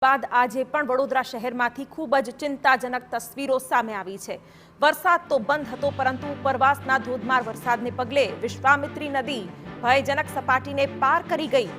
બાદ આજે પણ વડોદરા શહેરમાંથી ખૂબ જ ચિંતાજનક તસવીરો સામે આવી છે। વરસાદ તો બંધ હતો, પરંતુ ઉપરવાસના ધોધમાર વરસાદને પગલે વિશ્વામિત્રી નદી ભયજનક સપાટીને પાર કરી ગઈ।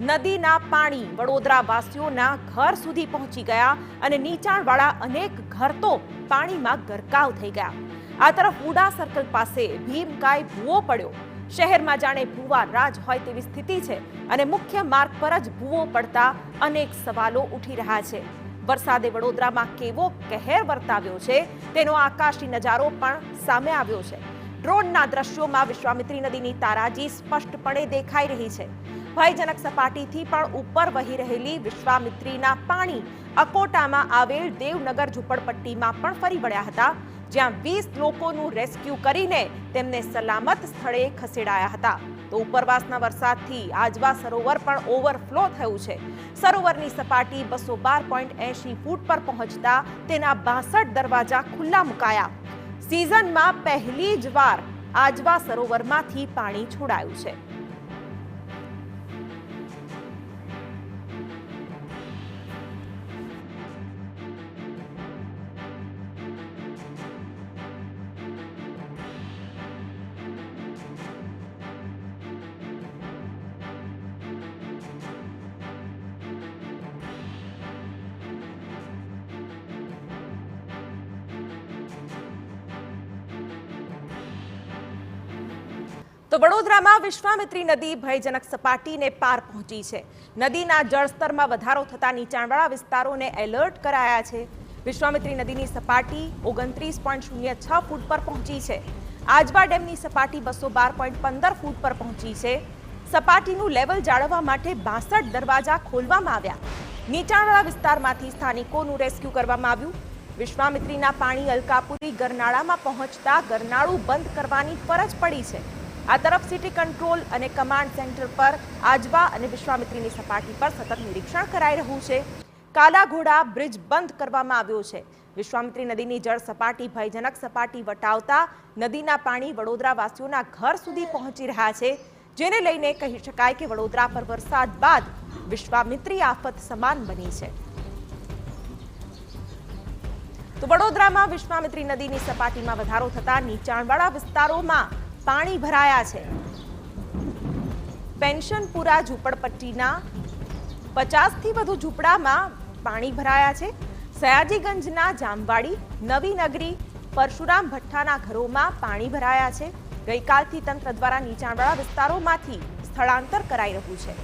નદીના પાણી વડોદરા વાસીઓના ઘર સુધી પહોંચી ગયા અને નીચાણવાળા અનેક ઘર તો પાણીમાં ગરકાવ થઈ ગયા। આ તરફ ઉડા સર્કલ પાસે ભીમકાય ભૂવો પડ્યો। શહેરમાં જાણે ભૂવા રાજ હોય તેવી સ્થિતિ છે અને મુખ્ય માર્ગ પર જ ભૂવો પડતા અનેક સવાલો ઉઠી રહ્યા છે। વરસાદે વડોદરામાં કેવો કહેર વર્તાવ્યો છે તેનો આકાશી નજારો પણ સામે આવ્યો છે। ડ્રોનના દ્રશ્યોમાં વિશ્વામિત્રી નદીની તારાજી સ્પષ્ટપણે દેખાઈ રહી છે। ભયજનક સપાટીથી પણ ઉપર વહી રહેલી વિશ્વામિત્રીના પાણી અકોટામાં આવેલ દેવનગર ઝૂંપડપટ્ટીમાં પણ ફરી વળ્યા હતા, જ્યાં 20 લોકોનું રેસ્ક્યુ કરીને તેમને સલામત સ્થળે ખસેડાયા હતા। તો ઉપરવાસના વરસાદથી આજવા સરોવર પણ ઓવરફ્લો થયું છે। સરોવરની સપાટી 212.80 ફૂટ પર પહોંચતા તેના 62 દરવાજા ખુલ્લા મુકાયા। સિઝનમાં પહેલી જ વાર આજવા સરોવરમાંથી પાણી છોડાયું છે। તો વડોદરામાં વિશ્વામિત્રી નદી ભયજનક સપાટીને પાર પહોંચી છે। નદીના જળસ્તરમાં વધારો થતા નીચાણવાળા વિસ્તારોને એલર્ટ કરાયા છે। વિશ્વામિત્રી નદીની સપાટી 29.06 ફૂટ પર પહોંચી છે। આજવા ડેમની સપાટી 212.15 ફૂટ પર પહોંચી છે। સપાટીનું લેવલ જાળવવા માટે 62 દરવાજા ખોલવામાં આવ્યા। નીચાણવાળા વિસ્તારમાંથી સ્થાનિકોનું રેસ્ક્યુ કરવામાં આવ્યું। વિશ્વામિત્રીના પાણી અલકાપુરી ગરનાળામાં પહોંચતા ગરનાળું બંધ કરવાની ફરજ પડી છે। આ તરફ સિટી કંટ્રોલ અને કમાન્ડ સેન્ટર પર આજવા અને વિશ્વામિત્રીની સપાટી પર સતત નિરીક્ષણ કરાઈ રહ્યું છે। કાલાઘોડા બ્રિજ બંધ કરવામાં આવ્યો છે। વિશ્વામિત્રી નદીની જળ સપાટી ભયજનક સપાટી વટાવતા નદીના પાણી વડોદરા વાસીઓના ઘર સુધી પહોંચી રહ્યા છે, જેને લઈને કહી શકાય કે વડોદરા પર વરસાદ બાદ વિશ્વામિત્રી આફત સમાન બની છે। તો વડોદરામાં વિશ્વામિત્રી નદીની સપાટીમાં વધારો થતા નીચાણવાળા વિસ્તારોમાં પાણી ભરાયા છે। પેન્શનપુરા ઝૂંપડપટ્ટીના 50થી વધુ ઝૂંપડામાં પાણી ભરાયા છે। સયાજીગંજના જામવાડી, નવીનગરી, પરશુરામ ભઠ્ઠાના ઘરોમાં પાણી ભરાયા છે। ગઈકાલથી તંત્ર દ્વારા નીચાણવાળા વિસ્તારોમાંથી સ્થળાંતર કરાઈ રહ્યું છે।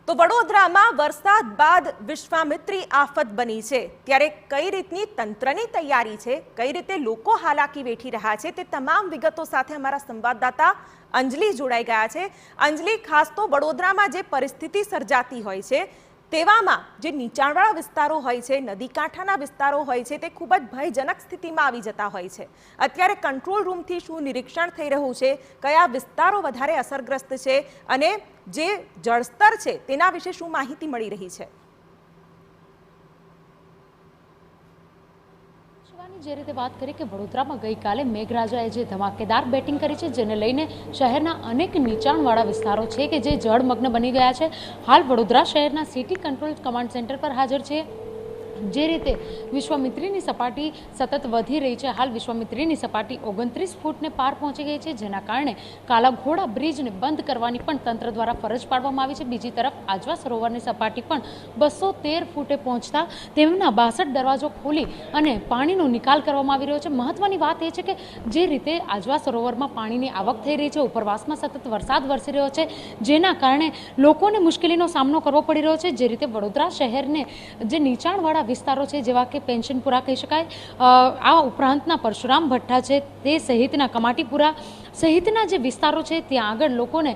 તો વડોદરામાં વરસાદ બાદ વિશ્વામિત્રી આફત બની છે, ત્યારે કઈ રીતની તંત્રની તૈયારી છે, કઈ રીતે લોકો હાલાકી વેઠી રહ્યા છે, તે તમામ વિગતો સાથે અમારા સંવાદદાતા અંજલિ જોડાઈ ગયા છે। અંજલિ, ખાસ તો વડોદરામાં જે પરિસ્થિતિ સર્જાતી હોય છે તેવામાં જે નીચાણવાળા વિસ્તારો હોય છે, નદી કાંઠાના વિસ્તારો હોય છે, તે ખૂબ જ ભયજનક સ્થિતિમાં આવી જતા હોય છે। અત્યારે કંટ્રોલ રૂમથી શું નિરીક્ષણ થઈ રહ્યું છે, કયા વિસ્તારો વધારે અસરગ્રસ્ત છે અને જે જળસ્તર છે તેના વિશે શું માહિતી મળી રહી છે? જે રીતે વાત કરી કે વડોદરામાં ગઈકાલે મેઘરાજાએ જે ધમાકેદાર બેટિંગ કરી છે, જેને લઈને શહેરના અનેક નીચાણવાળા વિસ્તારો છે કે જે જળમગ્ન બની ગયા છે। હાલ વડોદરા શહેરના સિટી કંટ્રોલ કમાન્ડ સેન્ટર પર હાજર છે। જે રીતે વિશ્વામિત્રીની સપાટી સતત વધી રહી છે, હાલ વિશ્વામિત્રીની સપાટી 29 ફૂટને પાર પહોંચી ગઈ છે, જેના કારણે કાલાઘોડા બ્રિજને બંધ કરવાની પણ તંત્ર દ્વારા ફરજ પાડવામાં આવી છે। બીજી તરફ આજવા સરોવરની સપાટી પણ 213 ફૂટે પહોંચતા તેમના 62 દરવાજો ખોલી અને પાણીનો નિકાલ કરવામાં આવી રહ્યો છે। મહત્વની વાત એ છે કે જે રીતે આજવા સરોવરમાં પાણીની આવક થઈ રહી છે, ઉપરવાસમાં સતત વરસાદ વરસી રહ્યો છે, જેના કારણે લોકોને મુશ્કેલીનો સામનો કરવો પડી રહ્યો છે। જે રીતે વડોદરા શહેરને જે નીચાણવાળા વિસ્તારો છે, જેવા કે પેન્શનપુરા કહી શકાય, આ ઉપરાંતના પરશુરામ ભઠ્ઠા છે તે સહિતના કમાટીપુરા સહિતના જે વિસ્તારો છે ત્યાં આગળ લોકોને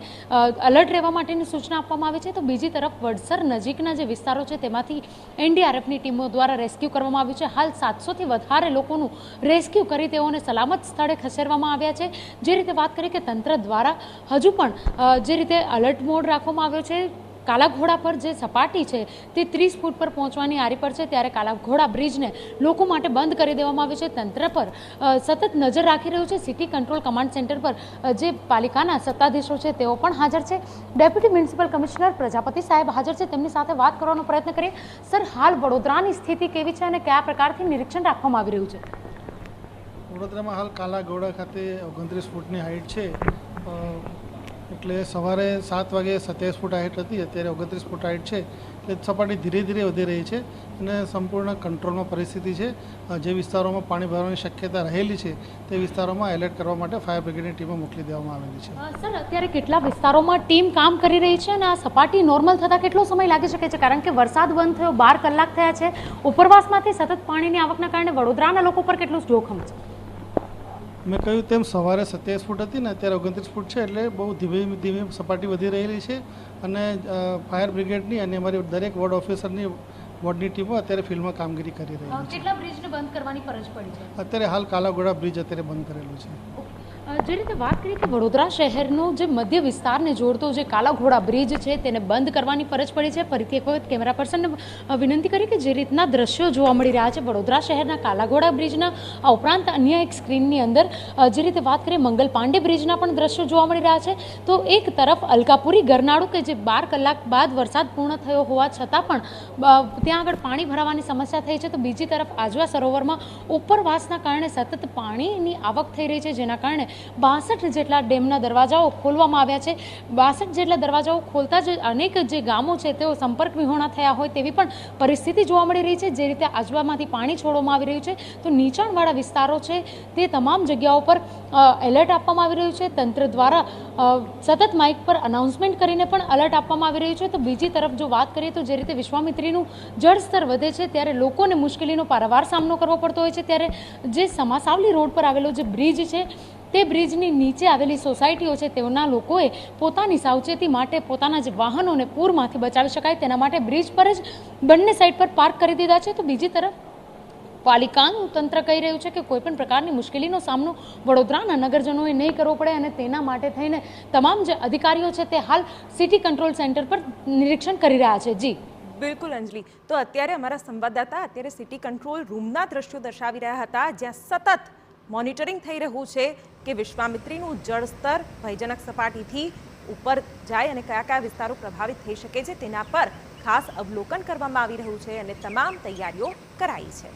અલર્ટ રહેવા માટેની સૂચના આપવામાં આવી છે। તો બીજી તરફ વડસર નજીકના જે વિસ્તારો છે તેમાંથી એનડીઆરએફની ટીમો દ્વારા રેસ્ક્યુ કરવામાં આવ્યું છે। હાલ 700થી વધારે લોકોનું રેસ્ક્યુ કરી તેઓને સલામત સ્થળે ખસેડવામાં આવ્યા છે। જે રીતે વાત કરીએ કે તંત્ર દ્વારા હજુ પણ જે રીતે અલર્ટ મોડ રાખવામાં આવ્યો છે, કાલાઘોડા પર જે સપાટી છે તે 30 ફૂટ પર પહોંચવાની આરી પર છે, ત્યારે કાલાઘોડા બ્રિજને લોકો માટે બંધ કરી દેવામાં આવ્યો છે. તંત્ર પર સતત નજર રાખી રહ્યું છે. સિટી કંટ્રોલ કમાન્ડ સેન્ટર પર જે પાલિકાના સત્તાધીશો છે તેઓ પણ હાજર છે. ડેપ્યુટી મ્યુનિસિપલ કમિશનર પ્રજાપતિ સાહેબ હાજર છે, તેમની સાથે વાત કરવાનો પ્રયત્ન કરીએ. સર, હાલ વડોદરાની સ્થિતિ કેવી છે અને કયા પ્રકારથી નિરીક્ષણ રાખવામાં આવી રહ્યું છે? વડોદરામાં હાલ કાલાઘોડા ખાતે 29 ફૂટની હાઇટ છે, એટલે સવારે 7 વાગે 27 ફૂટ હાઇટ હતી, અત્યારે 29 ફૂટ હાઇટ છે. એટલે સપાટી ધીરે ધીરે વધી રહી છે અને સંપૂર્ણ કંટ્રોલમાં પરિસ્થિતિ છે. જે વિસ્તારોમાં પાણી ભરવાની શક્યતા રહેલી છે તે વિસ્તારોમાં એલર્ટ કરવા માટે ફાયર બ્રિગેડની ટીમો મોકલી દેવામાં આવેલી છે. સર, અત્યારે કેટલા વિસ્તારોમાં ટીમ કામ કરી રહી છે અને આ સપાટી નોર્મલ થતાં કેટલો સમય લાગી શકે છે? કારણ કે વરસાદ બંધ થયો, 12 કલાક થયા છે. ઉપરવાસમાંથી સતત પાણીની આવકના કારણે વડોદરાના લોકો પર કેટલું જોખમ છે? મેં કહ્યું તેમ સવારે 27 ફૂટ હતી ને અત્યારે 29 ફૂટ છે, એટલે બહુ ધીમે ધીમે સપાટી વધી રહેલી છે અને ફાયર બ્રિગેડની અને અમારી દરેક વોર્ડ ઓફિસરની વોર્ડની ટીમો અત્યારે ફિલ્ડમાં કામગીરી કરી રહી છે. કેટલા બ્રિજને બંધ કરવાની ફરજ પડી છે? અત્યારે હાલ કાલાઘોડા બ્રિજ અત્યારે બંધ કરેલું છે. જે રીતે વાત કરીએ કે વડોદરા શહેરનો જે મધ્ય વિસ્તારને જોડતો જે કાલાઘોડા બ્રિજ છે તેને બંધ કરવાની ફરજ પડી છે. ફરીથી એક વખત કેમેરા પર્સનને વિનંતી કરી કે જે રીતના દ્રશ્યો જોવા મળી રહ્યા છે વડોદરા શહેરના કાલાઘોડા બ્રિજના, આ ઉપરાંત અન્ય એક સ્ક્રીનની અંદર જે રીતે વાત કરીએ મંગલ પાંડે બ્રિજના પણ દ્રશ્યો જોવા મળી રહ્યા છે. તો એક તરફ અલકાપુરી ગરનાળું કે જે 12 કલાક બાદ વરસાદ પૂર્ણ થયો હોવા છતાં પણ ત્યાં આગળ પાણી ભરાવાની સમસ્યા થઈ છે, તો બીજી તરફ આજવા સરોવરમાં ઉપરવાસના કારણે સતત પાણીની આવક થઈ રહી છે, જેના કારણે 62 જેટલા ડેમના દરવાજાઓ ખોલવામાં આવ્યા છે. 62 જેટલા દરવાજાઓ ખોલતા જ અનેક જે ગામો છે તેઓ સંપર્ક વિહોણા થયા હોય તેવી પણ પરિસ્થિતિ જોવા મળી રહી છે. જે રીતે આજવામાંથી પાણી છોડવામાં આવી રહ્યું છે, તો નીચાણવાળા વિસ્તારો છે તે તમામ જગ્યાઓ પર એલર્ટ આપવામાં આવી રહ્યું છે. તંત્ર દ્વારા સતત માઇક પર અનાઉન્સમેન્ટ કરીને પણ એલર્ટ આપવામાં આવી રહ્યું છે. તો બીજી તરફ જો વાત કરીએ તો જે રીતે વિશ્વામિત્રીનું જળસ્તર વધે છે ત્યારે લોકોને મુશ્કેલીનો પારાવાર સામનો કરવો પડતો હોય છે, ત્યારે જે સમાસાવલી રોડ પર આવેલો જે બ્રિજ છે તે બ્રિજની નીચે આવેલી સોસાયટીઓ છે તેઓના લોકોએ પોતાની સાવચેતી માટે પોતાના જે વાહનોને પૂરમાંથી બચાવી શકાય તેના માટે બ્રિજ પર જ બંને સાઈડ પર પાર્ક કરી દીધા છે. તો બીજી તરફ પાલિકાનું તંત્ર કહી રહ્યું છે કે કોઈપણ પ્રકારની મુશ્કેલીનો સામનો વડોદરાના નગરજનોએ નહીં કરવો પડે અને તેના માટે થઈને તમામ જે અધિકારીઓ છે તે હાલ સિટી કંટ્રોલ સેન્ટર પર નિરીક્ષણ કરી રહ્યા છે. જી બિલકુલ અંજલિ, તો અત્યારે અમારા સંવાદદાતા અત્યારે સિટી કંટ્રોલ રૂમના દ્રશ્યો દર્શાવી રહ્યા હતા, જ્યાં સતત મોનિટરિંગ થઈ રહ્યું છે કે વિશ્વામિત્રીનું જળસ્તર ભયજનક સપાટીથી ઉપર જાય અને કયા કયા વિસ્તારો પ્રભાવિત થઈ શકે છે તેના પર ખાસ અવલોકન કરવામાં આવી રહ્યું છે અને તમામ તૈયારીઓ કરાઈ છે.